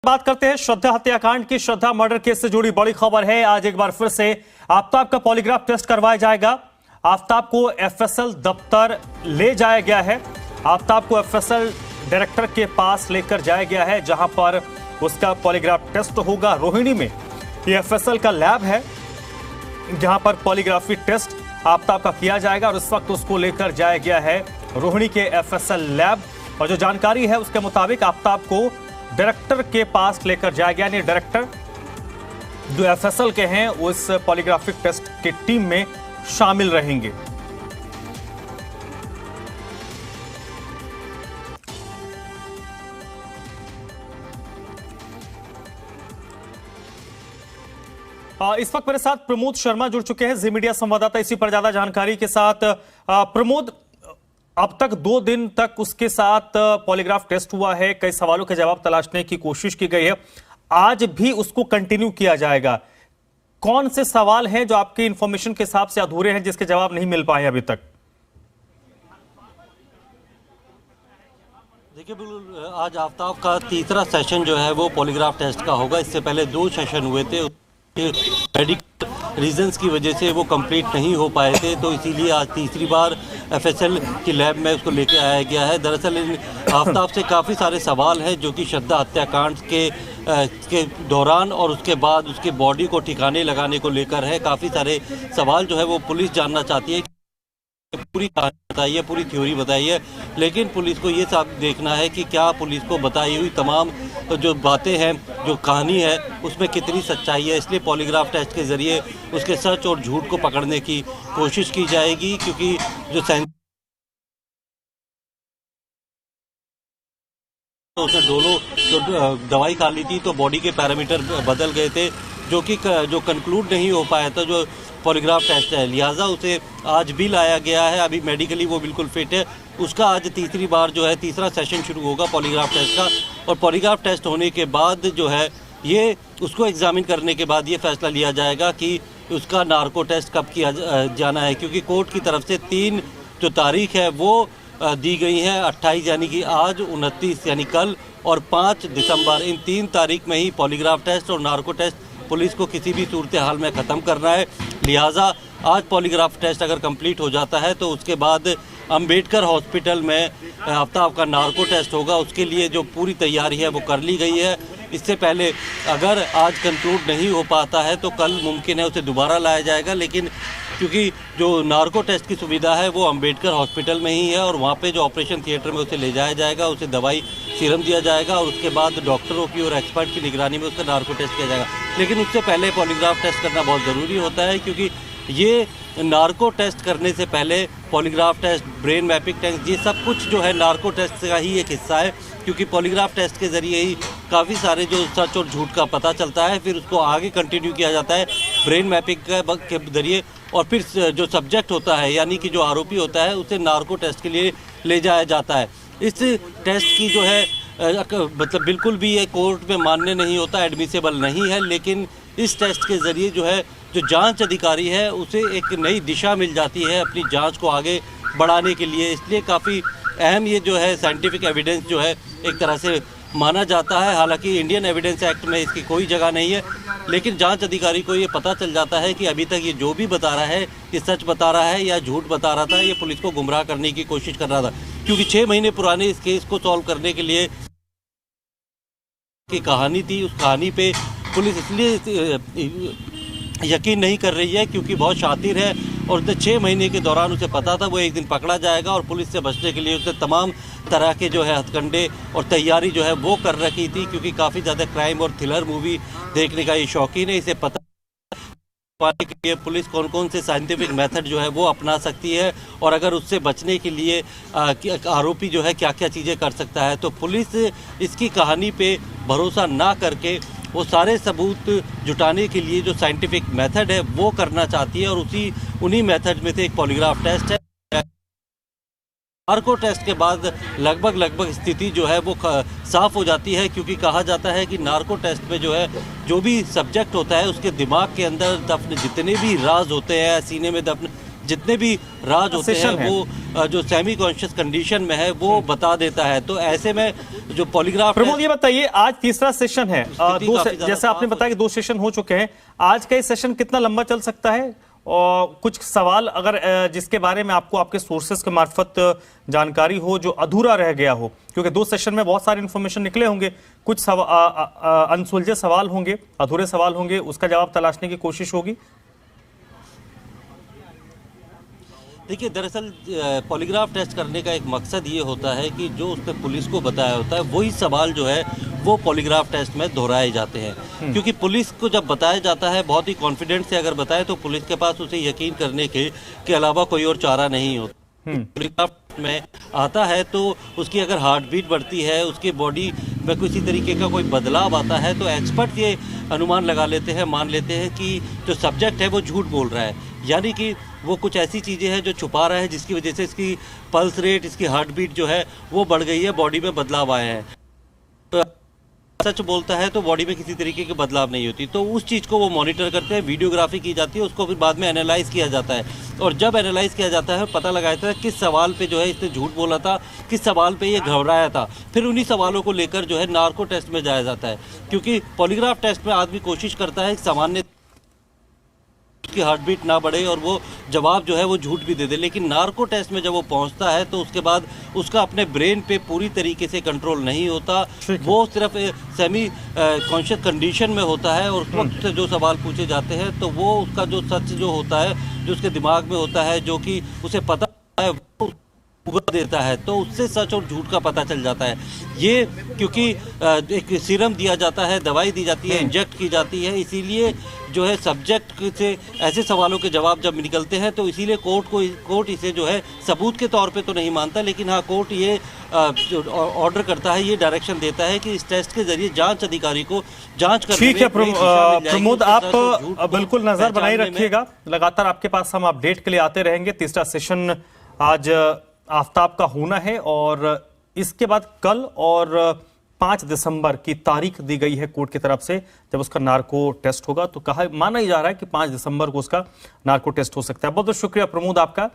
बात करते हैं श्रद्धा हत्याकांड की। श्रद्धा मर्डर केस से जुड़ी बड़ी खबर है। आज एक बार फिर से आफताब का पॉलीग्राफ टेस्ट करवाया जाएगा। आफताब को एफएसएल दफ्तर ले जाया गया है। आफताब को एफएसएल डायरेक्टर के पास लेकर जाया गया है, जहां पर उसका पॉलीग्राफ टेस्ट होगा। रोहिणी में ये एफएसएल का लैब है, जहां पर पॉलीग्राफी टेस्ट आफताब का किया जाएगा और इस वक्त उसको लेकर जाया गया है रोहिणी के एफएसएल लैब। और जो जानकारी है उसके मुताबिक आफताब को डायरेक्टर के पास लेकर जाया गया, यानी डायरेक्टर जो एफएसएल के हैं उस पॉलीग्राफिक टेस्ट की टीम में शामिल रहेंगे। इस वक्त मेरे साथ प्रमोद शर्मा जुड़ चुके हैं, जी मीडिया संवाददाता। इसी पर ज्यादा जानकारी के साथ प्रमोद, अब तक 2 दिन तक उसके साथ पॉलीग्राफ टेस्ट हुआ है, कई सवालों के जवाब तलाशने की कोशिश की गई है, आज भी उसको कंटिन्यू किया जाएगा। कौन से सवाल हैं जो आपकी इंफॉर्मेशन के हिसाब से अधूरे हैं, जिसके जवाब नहीं मिल पाए अभी तक? देखिए, बिल्कुल आज आफताब का तीसरा सेशन जो है वो पॉलीग्राफ टेस्ट का होगा। इससे पहले 2 सेशन हुए थे, मेडिकल रीजंस की वजह से वो कंप्लीट नहीं हो पाए थे, तो इसीलिए आज तीसरी बार एफएसएल की लैब में उसको लेके आया गया है। दरअसल आफताब से काफ़ी सारे सवाल हैं जो कि श्रद्धा हत्याकांड के दौरान और उसके बाद उसके बॉडी को ठिकाने लगाने को लेकर है। काफ़ी सारे सवाल जो है वो पुलिस जानना चाहती है, पूरी कहानी बताइए, पूरी थ्योरी बताइए, लेकिन पुलिस को ये सब देखना है कि क्या पुलिस को बताई हुई तमाम जो बातें हैं, जो कहानी है, उसमें कितनी सच्चाई है। इसलिए पॉलीग्राफ टेस्ट के ज़रिए उसके सच और झूठ को पकड़ने की कोशिश की जाएगी, क्योंकि जो उसने दोनों दवाई खा ली थी तो बॉडी के पैरामीटर बदल गए थे, जो कंक्लूड नहीं हो पाया था जो पॉलीग्राफ टेस्ट है। लिहाजा उसे आज भी लाया गया है। अभी मेडिकली वो बिल्कुल फिट है। उसका आज तीसरी बार जो है तीसरा सेशन शुरू होगा पॉलीग्राफ टेस्ट का, और पॉलीग्राफ टेस्ट होने के बाद जो है ये उसको एग्जामिन करने के बाद ये फैसला लिया जाएगा कि उसका नार्को टेस्ट कब किया जाना है, क्योंकि कोर्ट की तरफ से 3 जो तारीख है वो दी गई है, 28 यानी कि आज, 29 यानी कल और 5 दिसंबर। इन 3 तारीख में ही पॉलीग्राफ टेस्ट और नार्को टेस्ट पुलिस को किसी भी सूरत हाल में ख़त्म करना है। लिहाजा आज पॉलीग्राफ टेस्ट अगर कंप्लीट हो जाता है तो उसके बाद अंबेडकर हॉस्पिटल में आफताब का नार्को टेस्ट होगा। उसके लिए जो पूरी तैयारी है वो कर ली गई है। इससे पहले अगर आज कंक्लूड नहीं हो पाता है तो कल मुमकिन है उसे दोबारा लाया जाएगा, लेकिन क्योंकि जो नार्को टेस्ट की सुविधा है वो अंबेडकर हॉस्पिटल में ही है और वहाँ पे जो ऑपरेशन थिएटर में उसे ले जाया जाएगा, उसे दवाई सीरम दिया जाएगा और उसके बाद डॉक्टरों की और एक्सपर्ट की निगरानी में उसका नार्को टेस्ट किया जाएगा। लेकिन उससे पहले पॉलीग्राफ टेस्ट करना बहुत ज़रूरी होता है, क्योंकि ये नार्को टेस्ट करने से पहले polygraph test, brain mapping test, ये सब कुछ जो है नार्को टेस्ट का ही एक हिस्सा है, क्योंकि पॉलीग्राफ टेस्ट के ज़रिए ही काफ़ी सारे जो सच और झूठ का पता चलता है। फिर उसको आगे कंटिन्यू किया जाता है ब्रेन मैपिंग के ज़रिए, और फिर जो सब्जेक्ट होता है यानी कि जो आरोपी होता है उसे नार्को टेस्ट के लिए ले जाया जाता है। इस टेस्ट की जो है मतलब बिल्कुल भी ये कोर्ट में मान्य नहीं होता, एडमिसेबल नहीं है, लेकिन इस टेस्ट के ज़रिए जो है जो जांच अधिकारी है उसे एक नई दिशा मिल जाती है अपनी जांच को आगे बढ़ाने के लिए। इसलिए काफ़ी अहम ये जो है साइंटिफिक एविडेंस जो है एक तरह से माना जाता है। हालांकि इंडियन एविडेंस एक्ट में इसकी कोई जगह नहीं है, लेकिन जांच अधिकारी को ये पता चल जाता है कि अभी तक ये जो भी बता रहा है ये सच बता रहा है या झूठ बता रहा था, ये पुलिस को गुमराह करने की कोशिश कर रहा था। क्योंकि 6 महीने पुराने इस केस को सॉल्व करने के लिए की कहानी थी, उस कहानी पे पुलिस इसलिए यकीन नहीं कर रही है क्योंकि बहुत शातिर है और 6 महीने के दौरान उसे पता था वो एक दिन पकड़ा जाएगा, और पुलिस से बचने के लिए उसने तमाम तरह के जो है हथकंडे और तैयारी जो है वो कर रखी थी, क्योंकि काफ़ी ज़्यादा क्राइम और थ्रिलर मूवी देखने का ये शौकीन है। इसे पता पाने के लिए पुलिस कौन कौन से साइंटिफिक मेथड जो है वो अपना सकती है, और अगर उससे बचने के लिए आरोपी जो है क्या क्या चीज़ें कर सकता है। तो पुलिस इसकी कहानी पे भरोसा ना करके वो सारे सबूत जुटाने के लिए जो साइंटिफिक मेथड है वो करना चाहती है, और उन्हीं मेथड में से एक पॉलीग्राफ टेस्ट है। नार्को टेस्ट के बाद लगभग स्थिति जो है वो साफ हो जाती है, क्योंकि कहा जाता है कि नार्को टेस्ट में जो है जो भी सब्जेक्ट होता है उसके दिमाग के अंदर दफन जितने भी राज होते हैं, सीने में दफन जितने भी राज होते हैं सेशन है। वो जो सेमी कॉन्शियस कंडीशन में है वो बता देता है। तो ऐसे में जो पॉलीग्राफ प्रमोद ये बताइए, आज तीसरा सेशन है, स्थिति काफी ज्यादा जैसे आपने बताया कि 2 सेशन हो चुके हैं, आज का ये सेशन कितना लंबा चल सकता है? और कुछ सवाल अगर जिसके बारे में आपको आपके सोर्सेस के मार्फत जानकारी हो जो अधूरा रह गया हो, क्योंकि 2 सेशन में बहुत सारे इन्फॉर्मेशन निकले होंगे, कुछ अनसुलझे सवाल होंगे, अधूरे सवाल होंगे, उसका जवाब तलाशने की कोशिश होगी। देखिए, दरअसल पॉलीग्राफ टेस्ट करने का एक मकसद ये होता है कि जो उसने पुलिस को बताया होता है वही सवाल जो है वो पॉलीग्राफ टेस्ट में दोहराए जाते हैं। क्योंकि पुलिस को जब बताया जाता है बहुत ही कॉन्फिडेंस से अगर बताए तो पुलिस के पास उसे यकीन करने के अलावा कोई और चारा नहीं होता। पॉलीग्राफ में आता है तो उसकी अगर हार्ट बीट बढ़ती है, उसकी बॉडी में किसी तरीके का कोई बदलाव आता है तो एक्सपर्ट ये अनुमान लगा लेते हैं, मान लेते हैं कि जो सब्जेक्ट है वो झूठ बोल रहा है, यानी कि वो कुछ ऐसी चीज़ें हैं जो छुपा रहा है जिसकी वजह से इसकी पल्स रेट, इसकी हार्ट बीट जो है वो बढ़ गई है, बॉडी में बदलाव आए हैं। तो सच बोलता है तो बॉडी में किसी तरीके की बदलाव नहीं होती, तो उस चीज़ को वो मॉनिटर करते हैं, वीडियोग्राफी की जाती है, उसको फिर बाद में एनालाइज किया जाता है। और जब एनालाइज किया जाता है पता लगाया जाता है किस सवाल पे जो है इसने झूठ बोला था, किस सवाल पे ये घबराया था, फिर उन्हीं सवालों को लेकर जो है नार्को टेस्ट में जाया जाता है। क्योंकि पॉलीग्राफ टेस्ट में आदमी कोशिश करता है सामान्य की हार्ट बीट ना बढ़े और वो जवाब जो है वो झूठ भी दे दे, लेकिन नार्को टेस्ट में जब वो पहुंचता है तो उसके बाद उसका अपने ब्रेन पे पूरी तरीके से कंट्रोल नहीं होता, वो सिर्फ सेमी कॉन्शियस कंडीशन में होता है और उस वक्त से जो सवाल पूछे जाते हैं तो वो उसका जो सच जो होता है, जो उसके दिमाग में होता है, जो कि उसे पता है वो उगल देता है, तो उससे सच और झूठ का पता चल जाता है। ये क्योंकि एक सीरम दिया जाता है, दवाई दी जाती है, इंजेक्ट की जाती है, इसीलिए जो है सब्जेक्ट से ऐसे सवालों के जवाब जब निकलते हैं तो इसीलिए कोर्ट इसे जो है सबूत के तौर पे तो नहीं मानता, लेकिन हाँ कोर्ट ये ऑर्डर करता है, ये डायरेक्शन देता है कि इस टेस्ट के जरिए जांच अधिकारी को जांच करने ठीक है। में एक दिशा मिल जाएगी। प्रमोद, तो आप सच और झूठ को बिल्कुल नजर बनाए पहचानने में रखिएगा, लगातार आपके पास हम अपडेट के लिए आते रहेंगे। तीसरा सेशन आज आफ्ताब का होना है और इसके बाद कल और 5 दिसंबर की तारीख दी गई है कोर्ट की तरफ से जब उसका नार्को टेस्ट होगा। तो कहा माना ही जा रहा है कि 5 दिसंबर को उसका नार्को टेस्ट हो सकता है। बहुत बहुत शुक्रिया प्रमोद आपका।